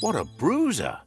What a bruiser!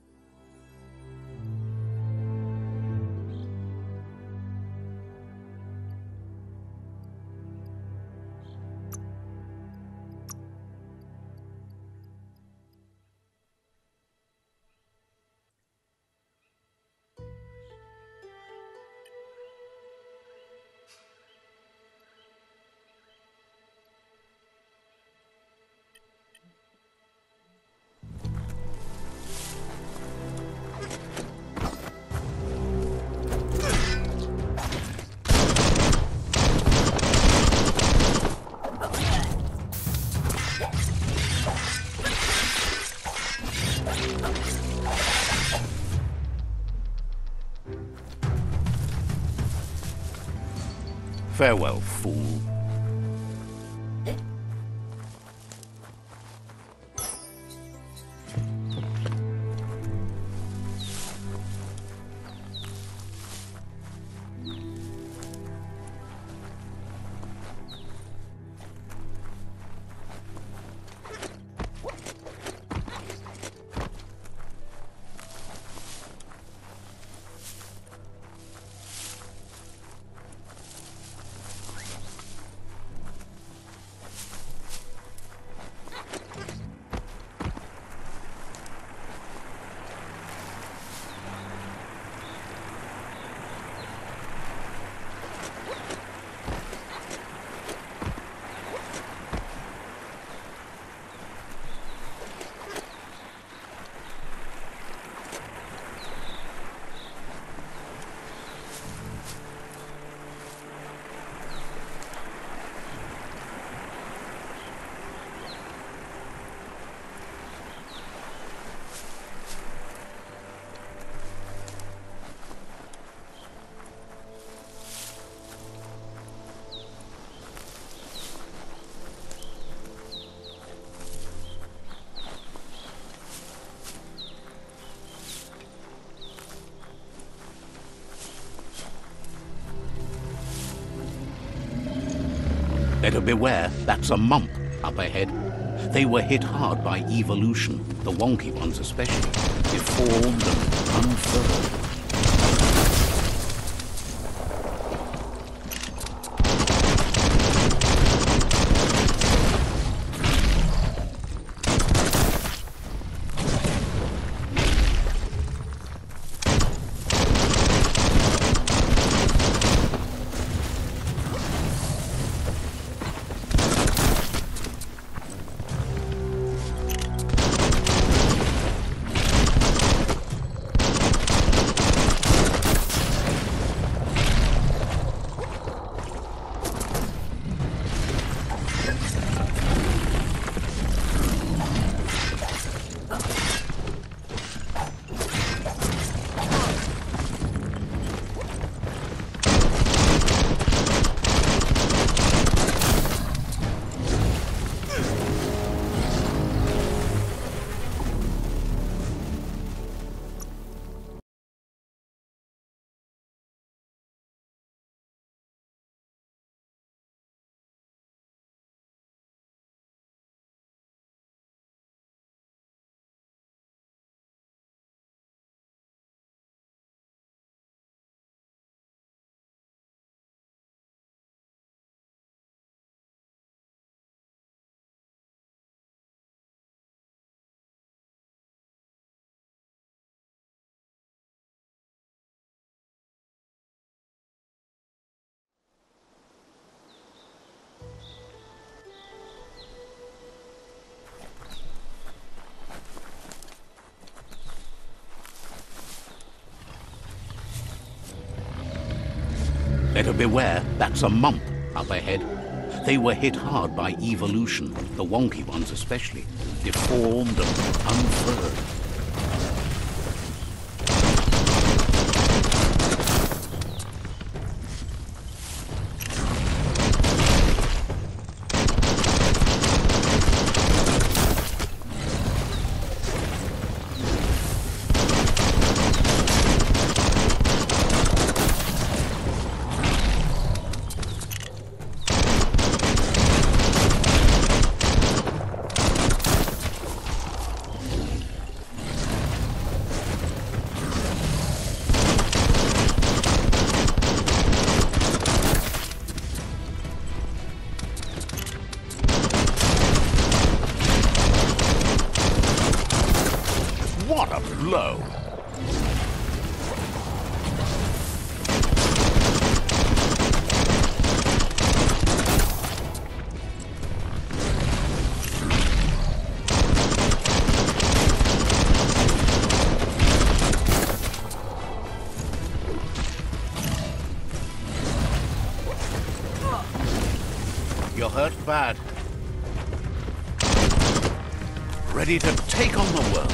Farewell, fool. Better beware, that's a mump up ahead. They were hit hard by evolution, the wonky ones especially, deformed and unfurled. Better beware, that's a mump up ahead. They were hit hard by evolution, the wonky ones especially, deformed and unfurled. What a blow! You're hurt bad. Ready to take on the world.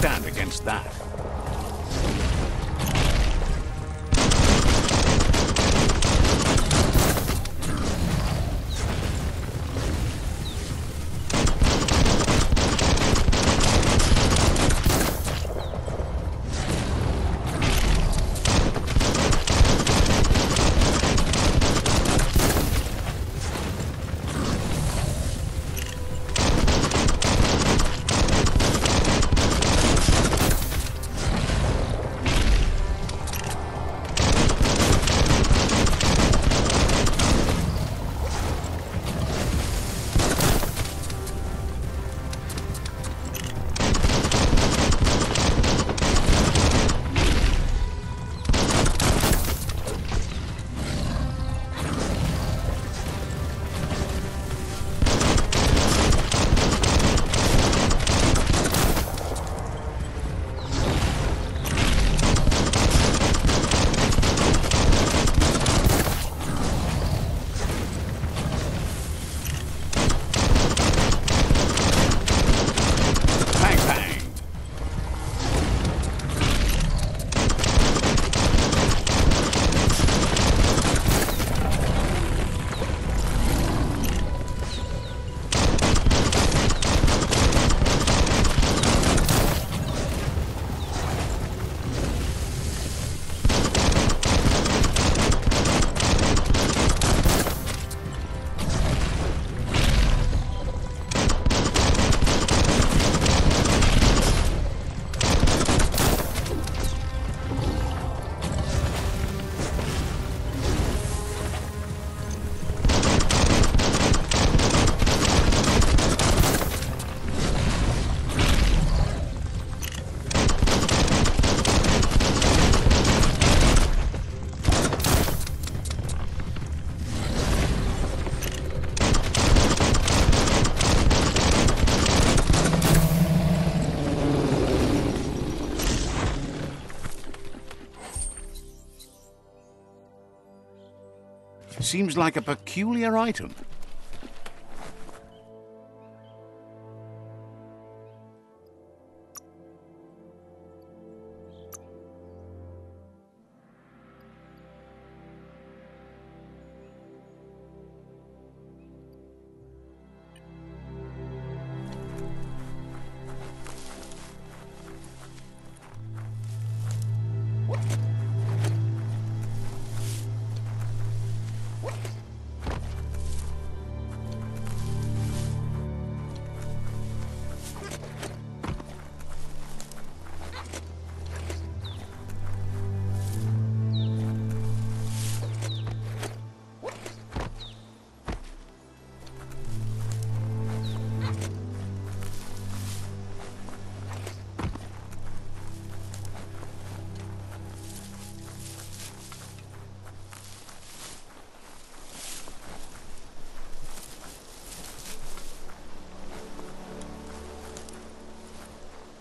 Stand against that. Seems like a peculiar item.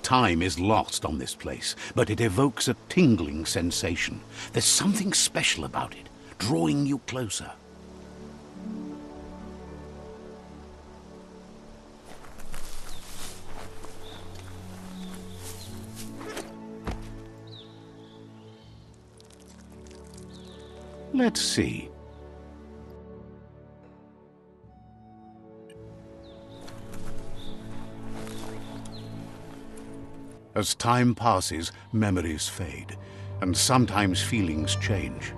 Time is lost on this place, but it evokes a tingling sensation. There's something special about it, drawing you closer. Let's see. As time passes, memories fade, and sometimes feelings change.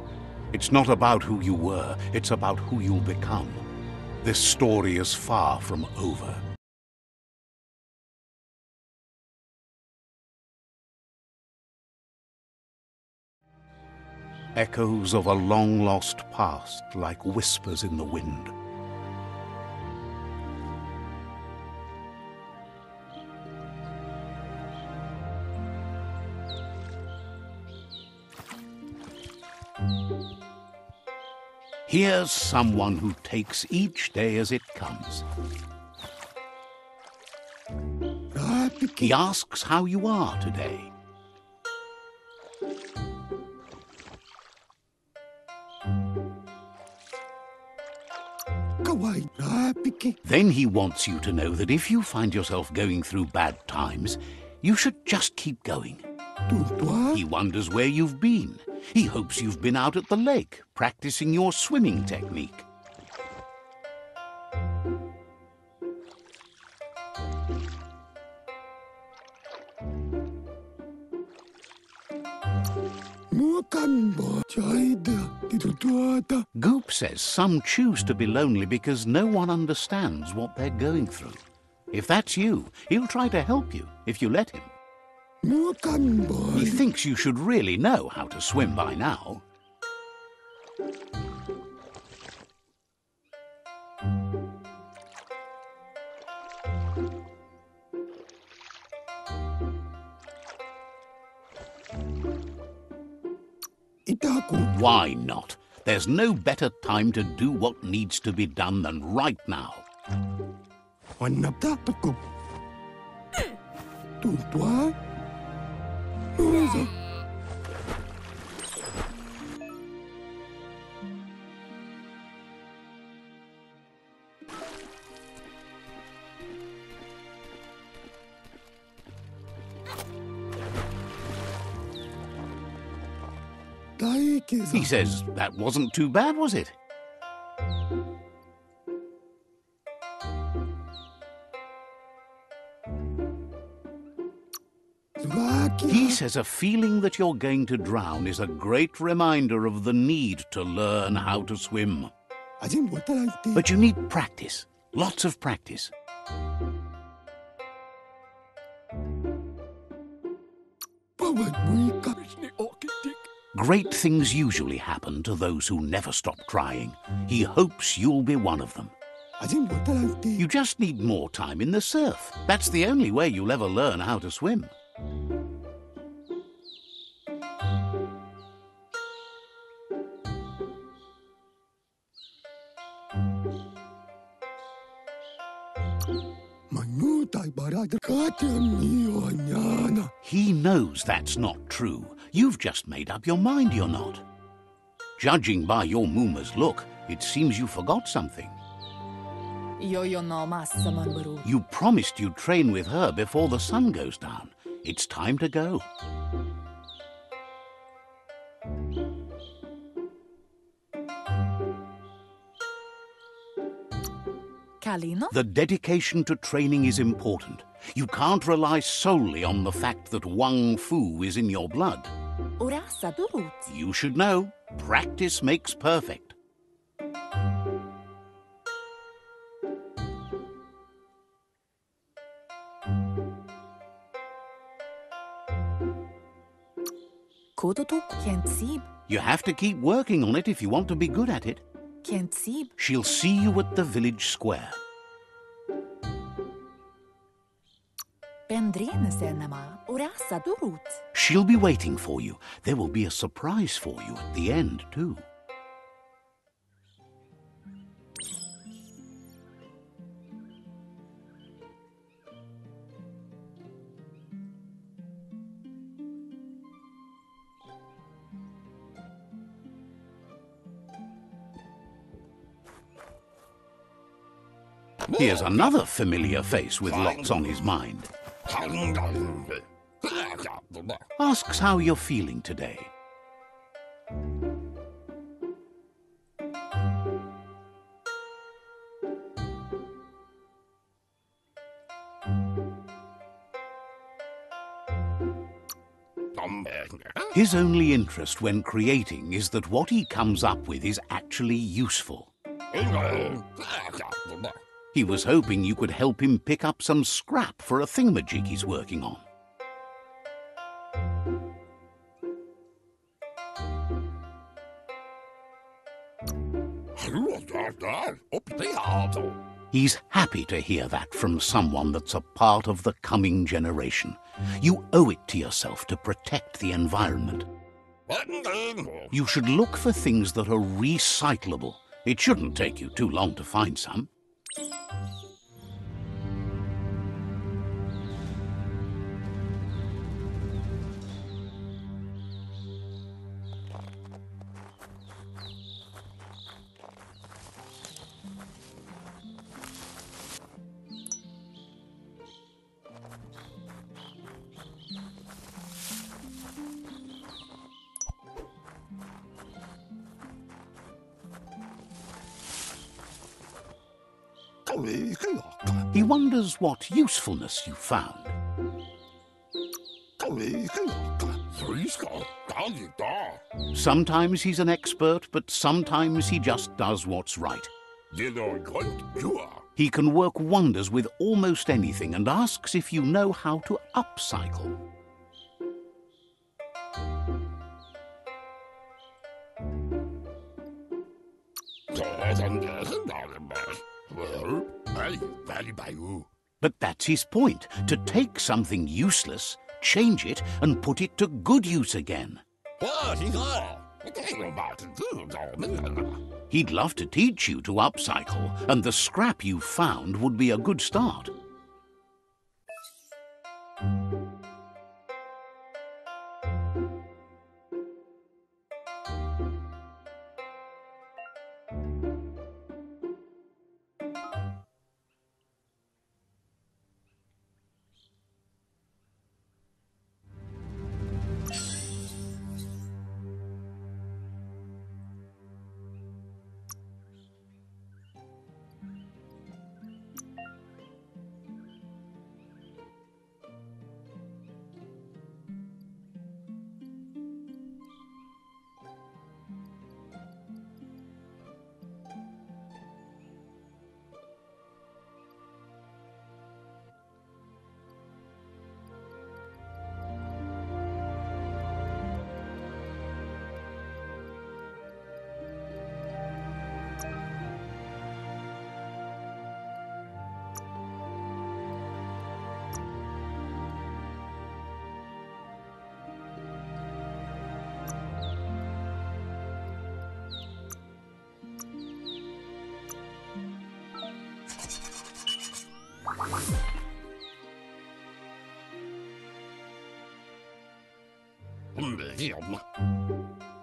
It's not about who you were, it's about who you'll become. This story is far from over. Echoes of a long-lost past, like whispers in the wind. Here's someone who takes each day as it comes. He asks how you are today. Then he wants you to know that if you find yourself going through bad times, you should just keep going. He wonders where you've been. He hopes you've been out at the lake, practicing your swimming technique. Goop says some choose to be lonely because no one understands what they're going through. If that's you, he'll try to help you if you let him. He thinks you should really know how to swim by now. Why not? There's no better time to do what needs to be done than right now. He says that wasn't too bad, was it? He says a feeling that you're going to drown is a great reminder of the need to learn how to swim. But you need practice, lots of practice. Great things usually happen to those who never stop trying. He hopes you'll be one of them. You just need more time in the surf. That's the only way you'll ever learn how to swim. He knows that's not true. You've just made up your mind you're not. Judging by your Muma's look, it seems you forgot something. You promised you'd train with her before the sun goes down. It's time to go. The dedication to training is important. You can't rely solely on the fact that WUNG-FU is in your blood. You should know, practice makes perfect. You have to keep working on it if you want to be good at it. She'll see you at the village square. She'll be waiting for you. There will be a surprise for you at the end, too. Here's another familiar face with lots on his mind. Asks how you're feeling today. His only interest when creating is that what he comes up with is actually useful. He was hoping you could help him pick up some scrap for a thingamajig he's working on. He's happy to hear that from someone that's a part of the coming generation. You owe it to yourself to protect the environment. You should look for things that are recyclable. It shouldn't take you too long to find some. He wonders what usefulness you found. Sometimes he's an expert, but sometimes he just does what's right. He can work wonders with almost anything and asks if you know how to upcycle. But that's his point, to take something useless, change it, and put it to good use again. He'd love to teach you to upcycle, and the scrap you found would be a good start.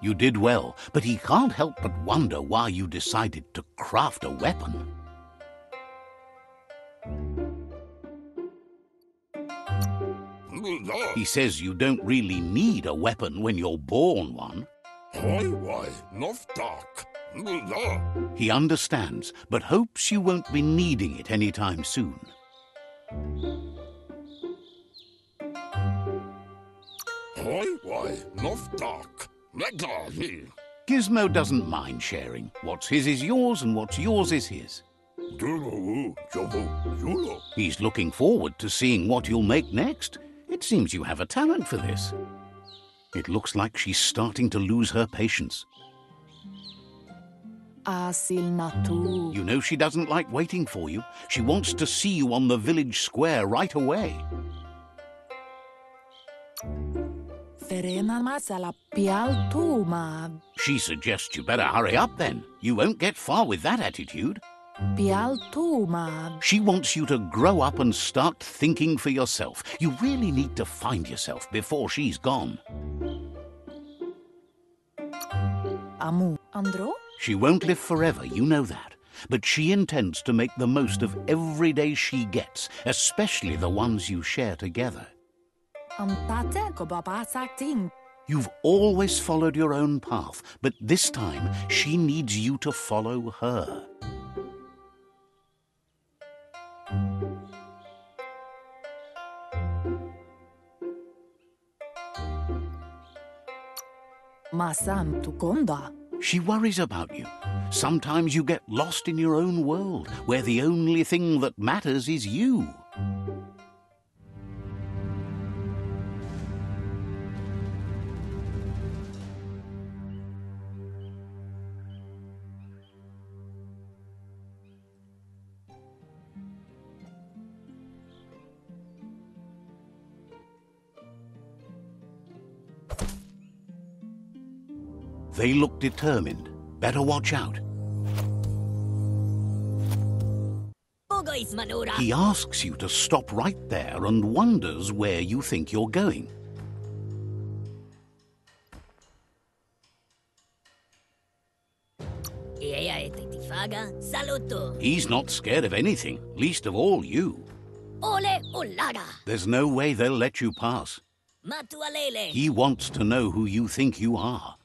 You did well, but he can't help but wonder why you decided to craft a weapon. He says you don't really need a weapon when you're born one. He understands, but hopes you won't be needing it anytime soon. Gizmo doesn't mind sharing. What's his is yours, and what's yours is his. He's looking forward to seeing what you'll make next. It seems you have a talent for this. It looks like she's starting to lose her patience. You know she doesn't like waiting for you. She wants to see you on the village square right away. She suggests you better hurry up then. You won't get far with that attitude. She wants you to grow up and start thinking for yourself. You really need to find yourself before she's gone. She won't live forever, you know that. But she intends to make the most of every day she gets, especially the ones you share together. You've always followed your own path, but this time she needs you to follow her. Masam tukonda. She worries about you. Sometimes you get lost in your own world, where the only thing that matters is you. They look determined. Better watch out. He asks you to stop right there and wonders where you think you're going. He's not scared of anything, least of all you. There's no way they'll let you pass. He wants to know who you think you are.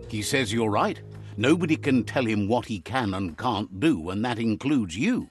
He says you're right. Nobody can tell him what he can and can't do, and that includes you.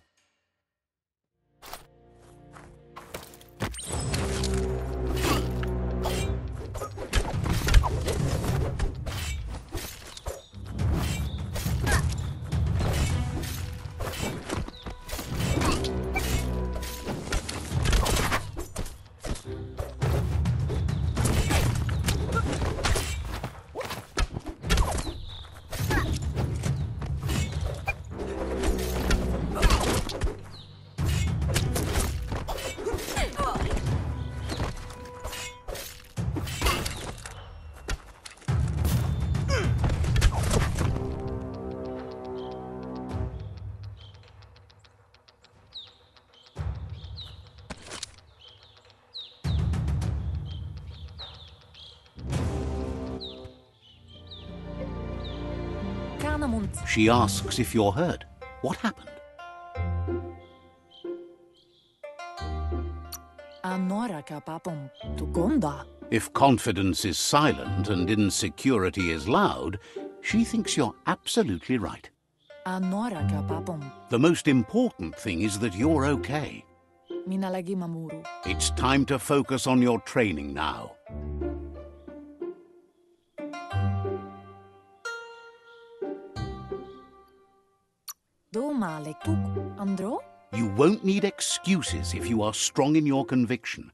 She asks if you're hurt. What happened? If confidence is silent and insecurity is loud, she thinks you're absolutely right. The most important thing is that you're okay. It's time to focus on your training now. You won't need excuses if you are strong in your conviction.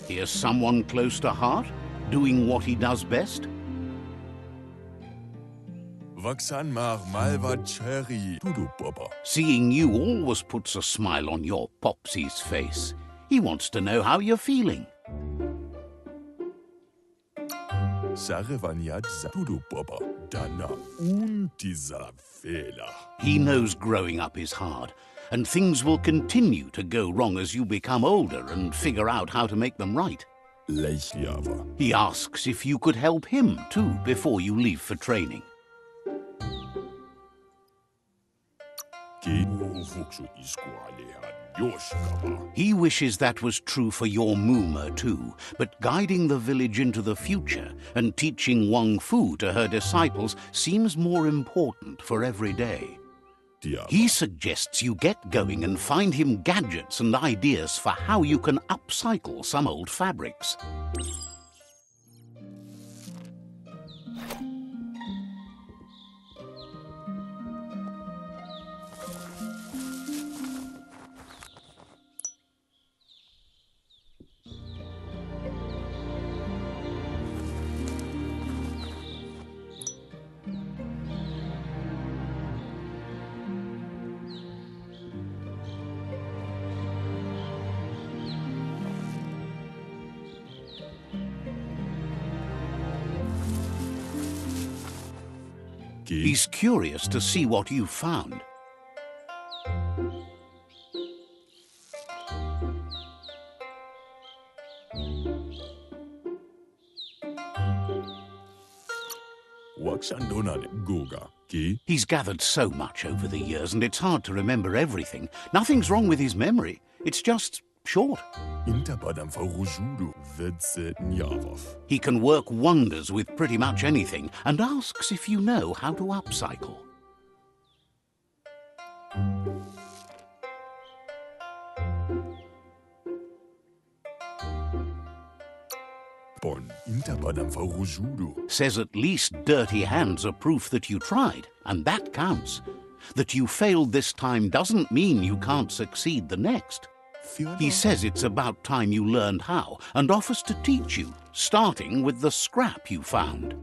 Here's someone close to heart, doing what he does best. Seeing you always puts a smile on your Popsy's face. He wants to know how you're feeling. He knows growing up is hard, and things will continue to go wrong as you become older and figure out how to make them right. He asks if you could help him too before you leave for training. He wishes that was true for your Muma too, but guiding the village into the future and teaching WUNG-FU to her disciples seems more important for every day. He suggests you get going and find him gadgets and ideas for how you can upcycle some old fabrics. He's curious to see what you've found. He's gathered so much over the years, and it's hard to remember everything. Nothing's wrong with his memory. It's just short. He can work wonders with pretty much anything, and asks if you know how to upcycle. Says at least dirty hands are proof that you tried, and that counts. That you failed this time doesn't mean you can't succeed the next. He says it's about time you learned how, and offers to teach you, starting with the scrap you found.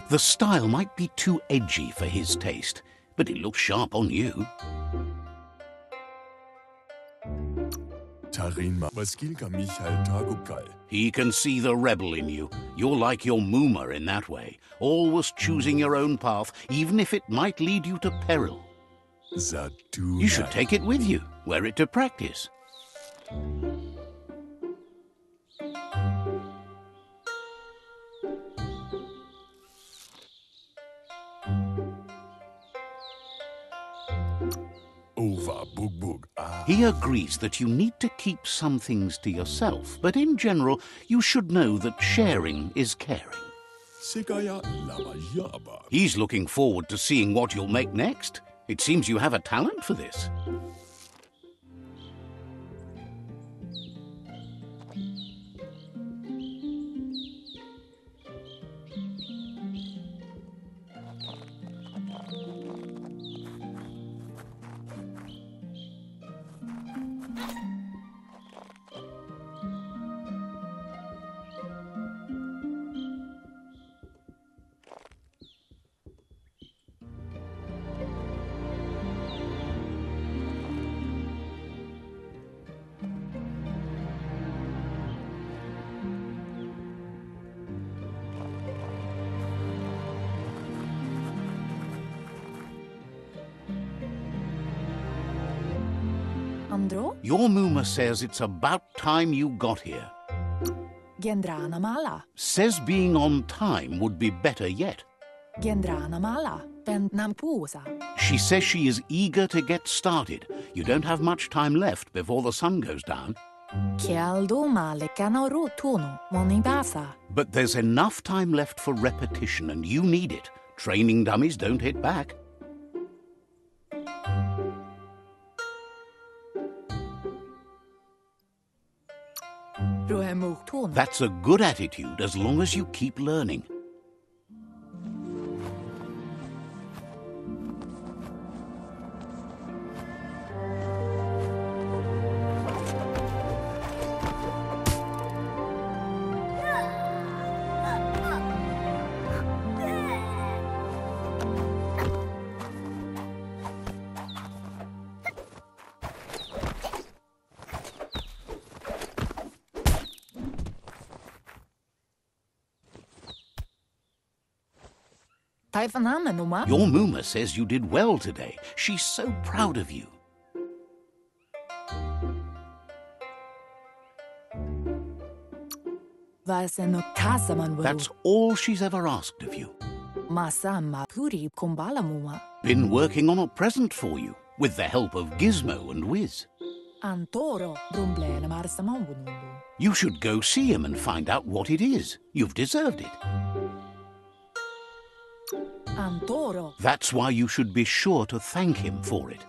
The style might be too edgy for his taste, but it looks sharp on you. He can see the rebel in you. You're like your Muma in that way, always choosing your own path, even if it might lead you to peril. You should take it with you, wear it to practice. He agrees that you need to keep some things to yourself, but in general, you should know that sharing is caring. He's looking forward to seeing what you'll make next. It seems you have a talent for this. Your Muma says it's about time you got here. Gendrana mala. Says being on time would be better yet. Gendrana mala. Nampusa. She says she is eager to get started. You don't have much time left before the sun goes down. But there's enough time left for repetition, and you need it. Training dummies don't hit back. That's a good attitude as long as you keep learning. Your Muma says you did well today. She's so proud of you. That's all she's ever asked of you. Been working on a present for you. with the help of Gizmo and Wiz. Antoro brumblele marsamambunundu. You should go see him and find out what it is. You've deserved it. Antoro. That's why you should be sure to thank him for it.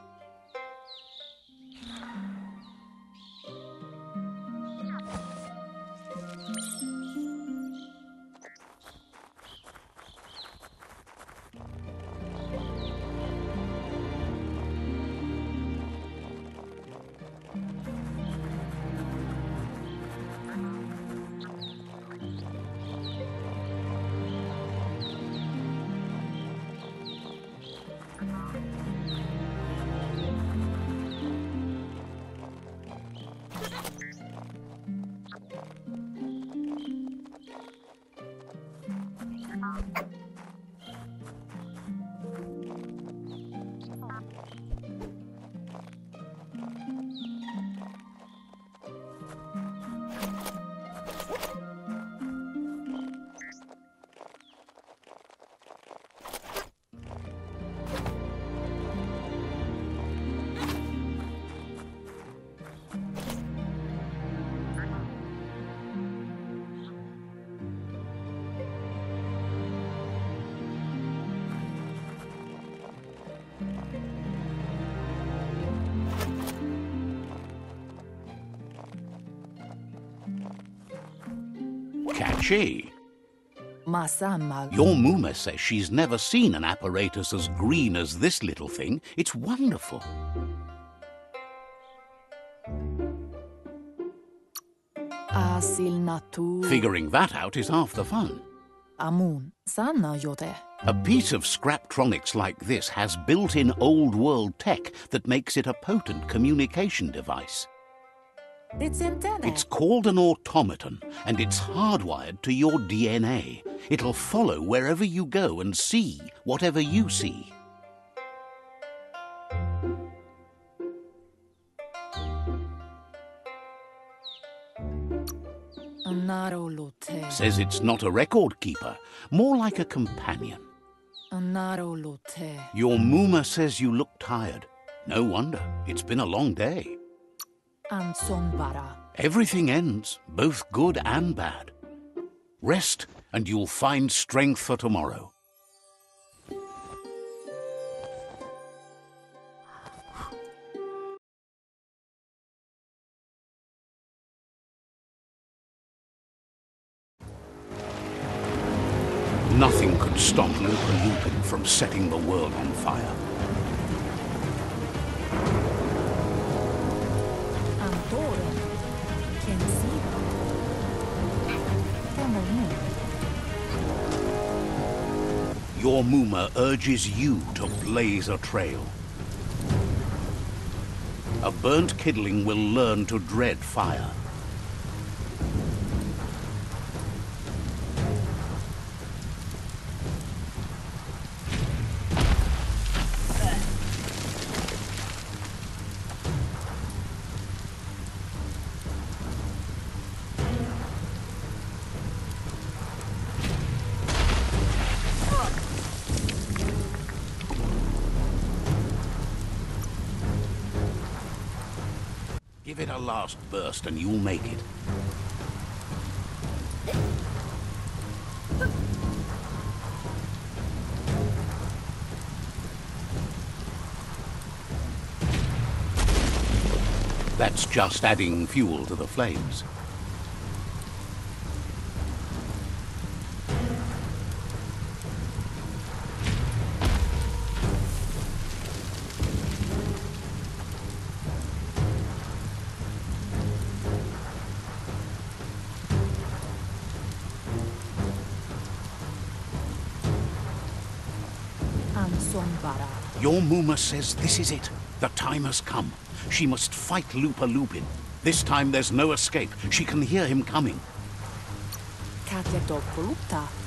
Catchy. Masammal. Your Muma says she's never seen an apparatus as green as this little thing. It's wonderful. Asil natu. Figuring that out is half the fun. Amun. Sanna jote. A piece of Scraptronics like this has built-in old-world tech that makes it a potent communication device. It's called an automaton, and it's hardwired to your DNA. It'll follow wherever you go and see whatever you see. Says it's not a record keeper, more like a companion. Your Muma says you look tired. No wonder, it's been a long day. Everything ends, both good and bad. Rest, and you'll find strength for tomorrow. Nothing could stop LUPA-LUPIN from setting the world on fire. Your Muma urges you to blaze a trail. A burnt kidling will learn to dread fire. Give it a last burst and you'll make it. That's just adding fuel to the flames. Your Muma says this is it. The time has come. She must fight LUPA-LUPIN. This time there's no escape. She can hear him coming.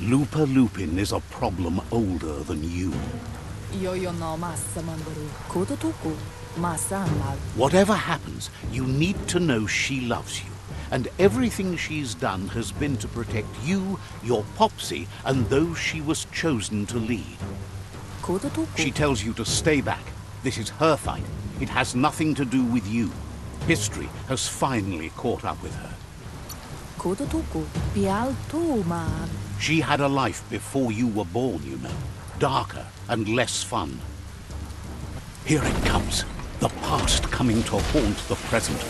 LUPA-LUPIN is a problem older than you. Whatever happens, you need to know she loves you. And everything she's done has been to protect you, your Popsy, and those she was chosen to lead. She tells you to stay back. This is her fight. It has nothing to do with you. History has finally caught up with her. Kututuku, pial tu man. She had a life before you were born, you know. Darker and less fun. Here it comes. The past coming to haunt the present.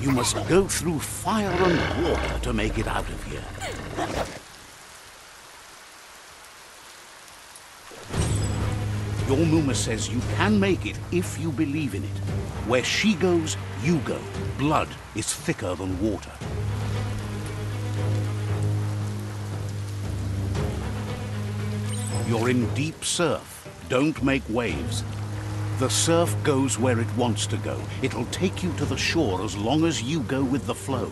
You must go through fire and water to make it out of here. Your Muma says you can make it if you believe in it. Where she goes, you go. Blood is thicker than water. You're in deep surf. Don't make waves. The surf goes where it wants to go. It'll take you to the shore as long as you go with the flow.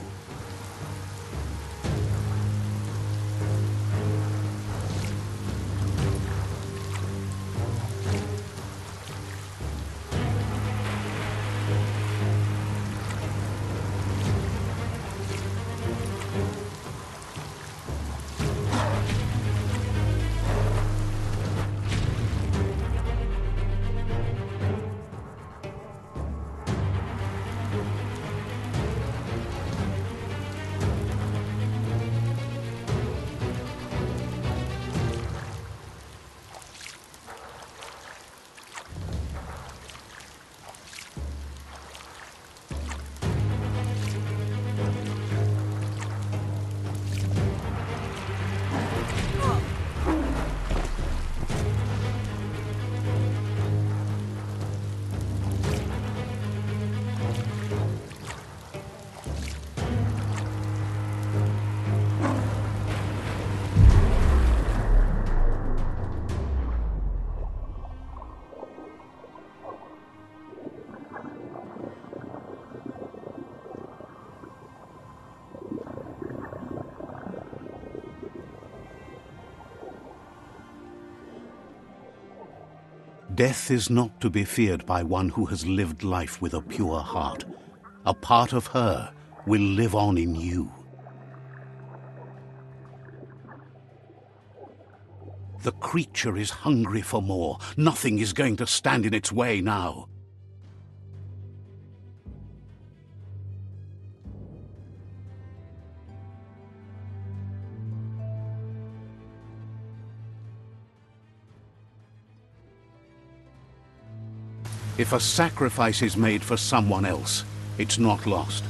Death is not to be feared by one who has lived life with a pure heart. A part of her will live on in you. The creature is hungry for more. Nothing is going to stand in its way now. If a sacrifice is made for someone else, it's not lost,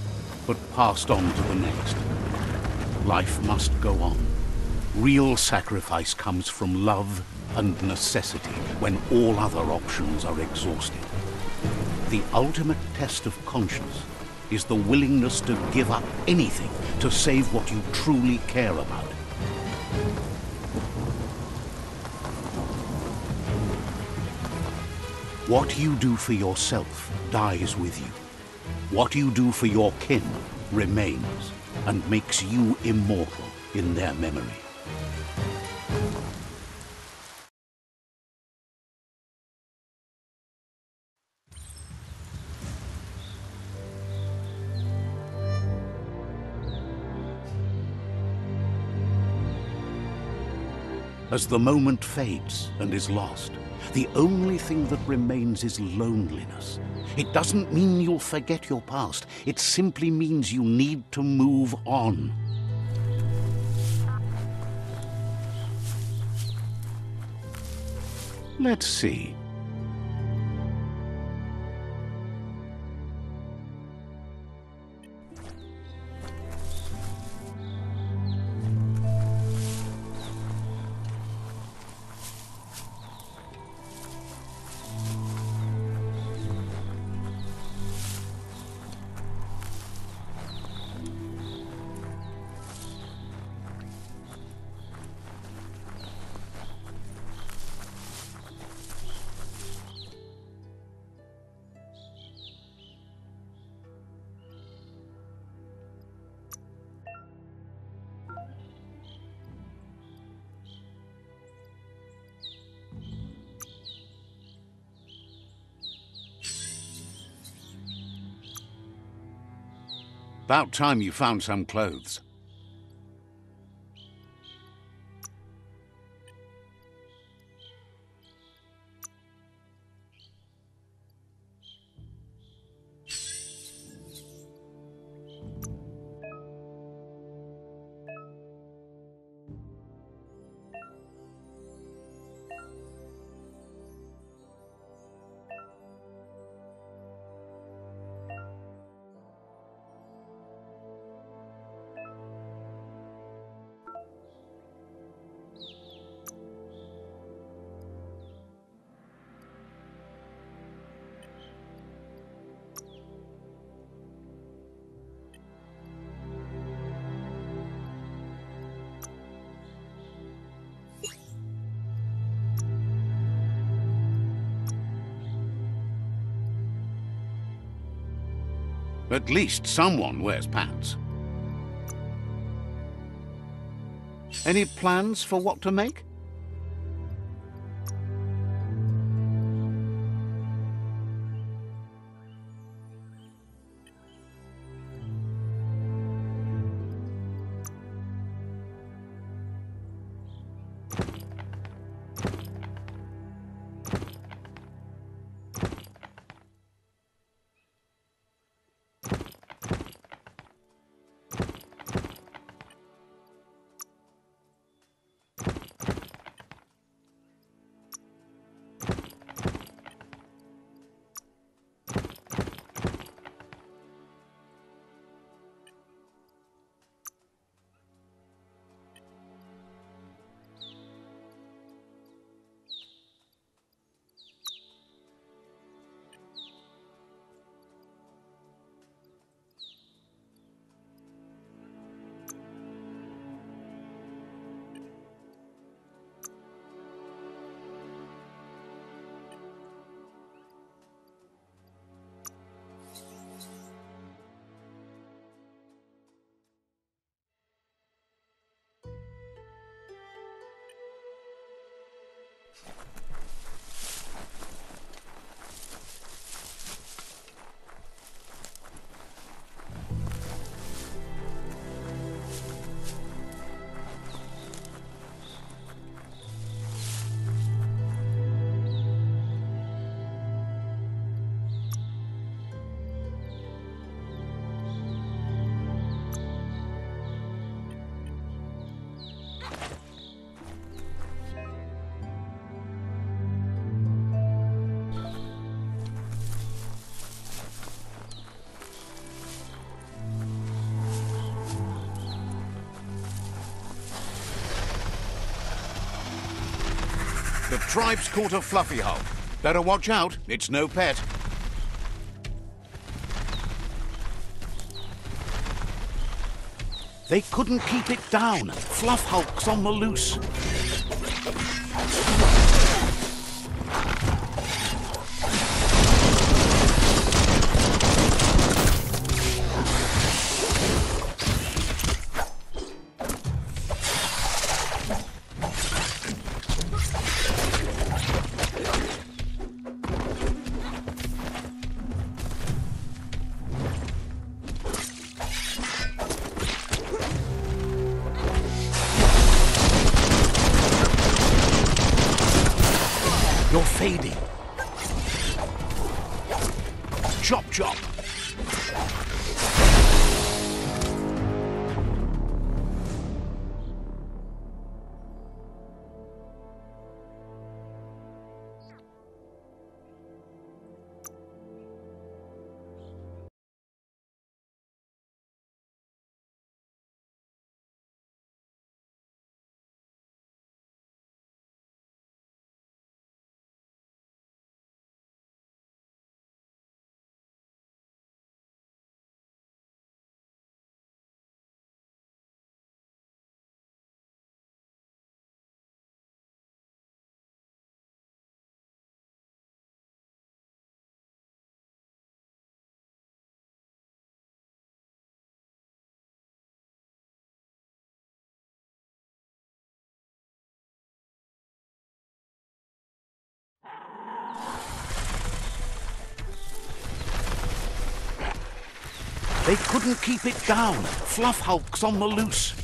but passed on to the next. Life must go on. Real sacrifice comes from love and necessity when all other options are exhausted. The ultimate test of conscience is the willingness to give up anything to save what you truly care about. What you do for yourself dies with you. What you do for your kin remains and makes you immortal in their memory. As the moment fades and is lost, the only thing that remains is loneliness. It doesn't mean you'll forget your past. It simply means you need to move on. Let's see. About time you found some clothes. At least someone wears pants. Any plans for what to make? The tribe's caught a fluffy hulk. Better watch out, it's no pet. They couldn't keep it down. Fluff hulk's on the loose. You're fading. Chop, chop. They couldn't keep it down. Fluff Hulk's on the loose.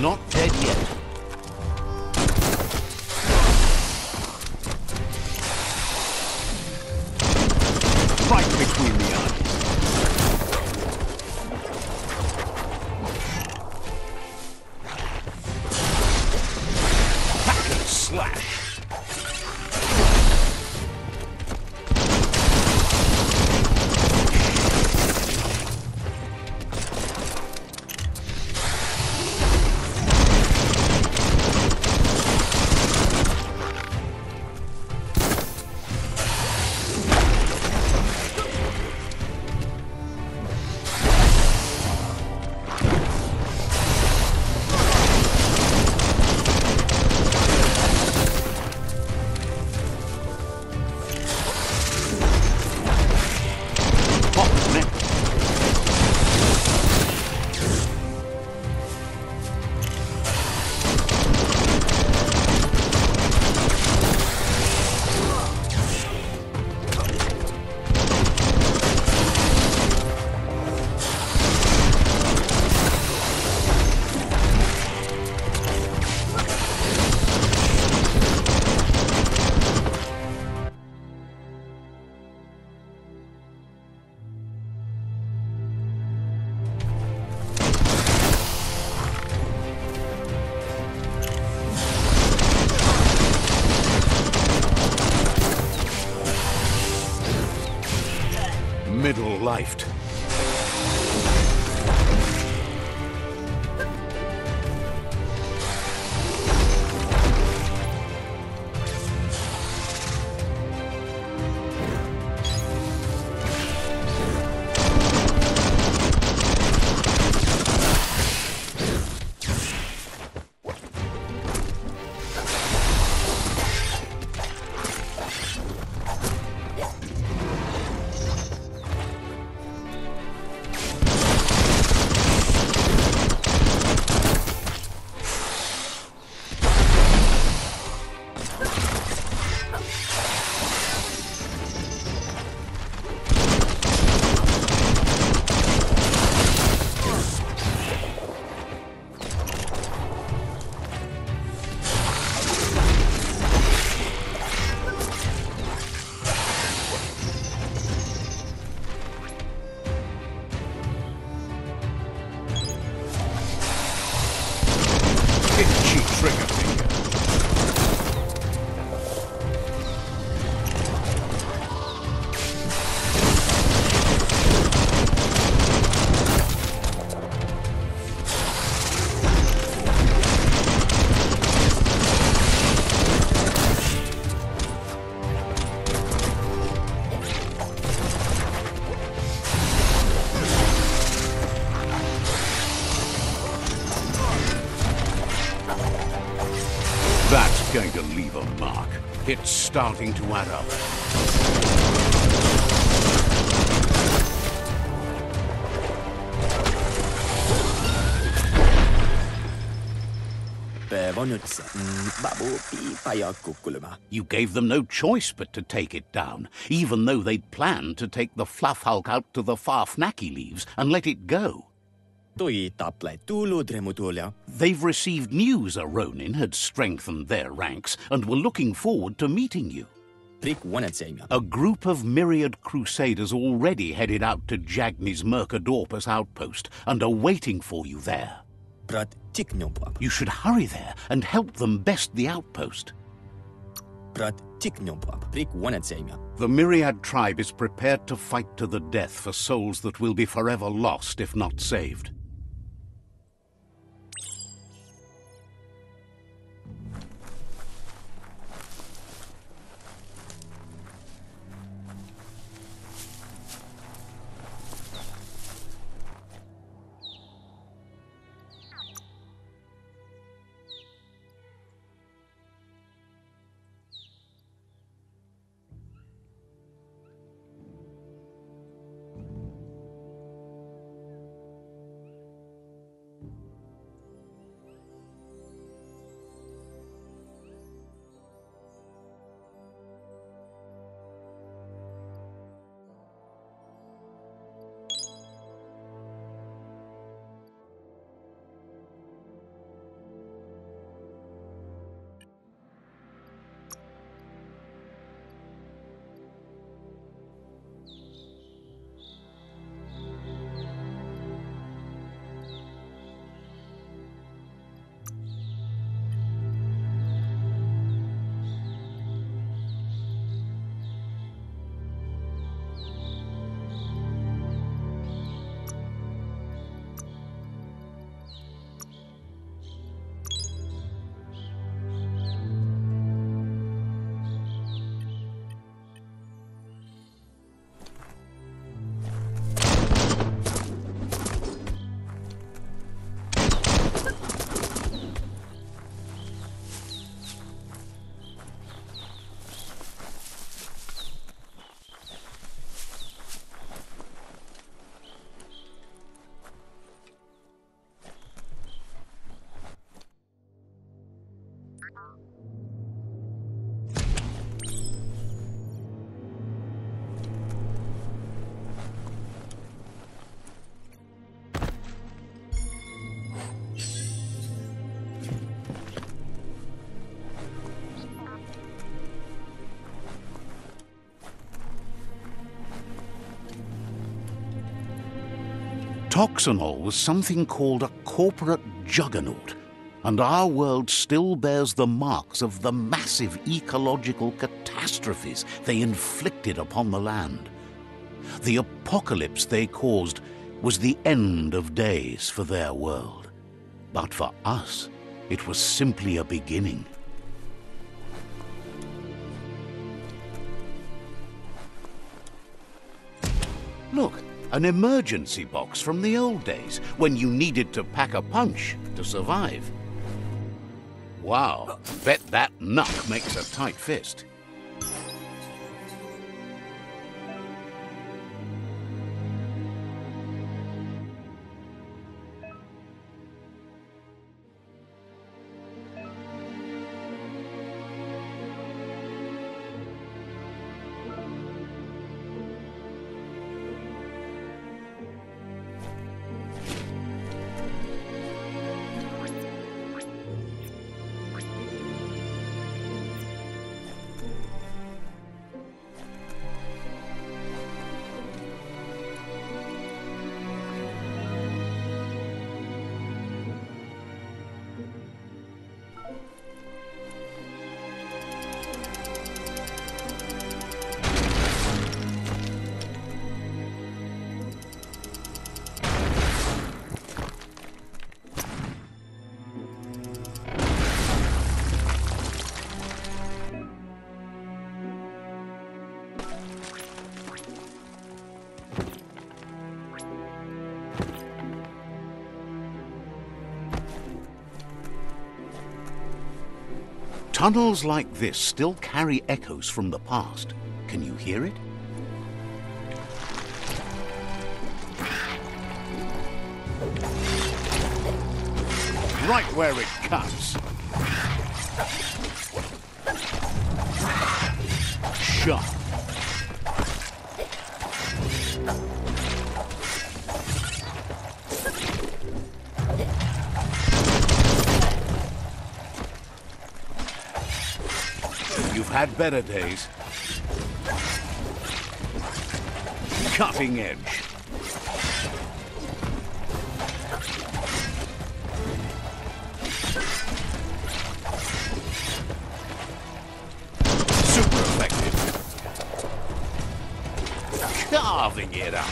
Not dead yet. Right between the eyes. Packet slash. Middle-lifed. Itchy trigger finger. leave a mark. It's starting to add up. You gave them no choice but to take it down, even though they'd planned to take the Fluff Hulk out to the far Fnacky leaves and let it go. They've received news a Ronin had strengthened their ranks and were looking forward to meeting you. A group of myriad crusaders already headed out to Jagni's Mercadorpus outpost and are waiting for you there. You should hurry there and help them best the outpost. The Myriad tribe is prepared to fight to the death for souls that will be forever lost if not saved. Toxanol was something called a corporate juggernaut, and our world still bears the marks of the massive ecological catastrophes they inflicted upon the land. The apocalypse they caused was the end of days for their world. But for us, it was simply a beginning. Look, an emergency box from the old days, when you needed to pack a punch to survive. Wow, bet that knuck makes a tight fist. Tunnels like this still carry echoes from the past. Can you hear it? Right where it cuts. Sharp. You've had better days. Cutting edge. Super effective. Carving it up.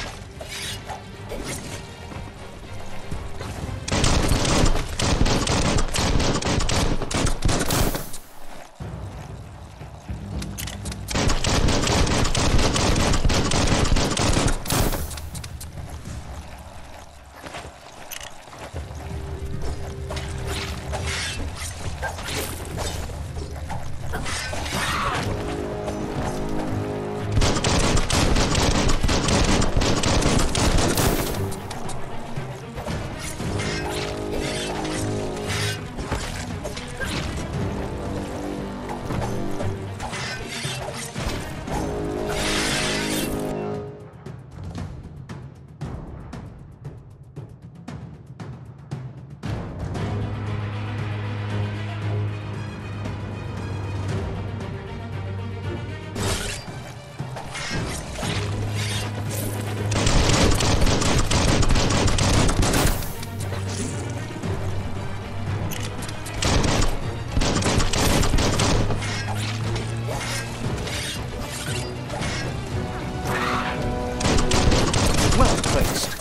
Well placed.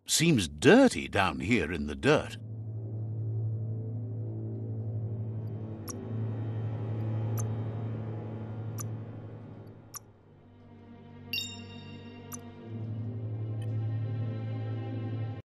Seems dirty down here in the dirt.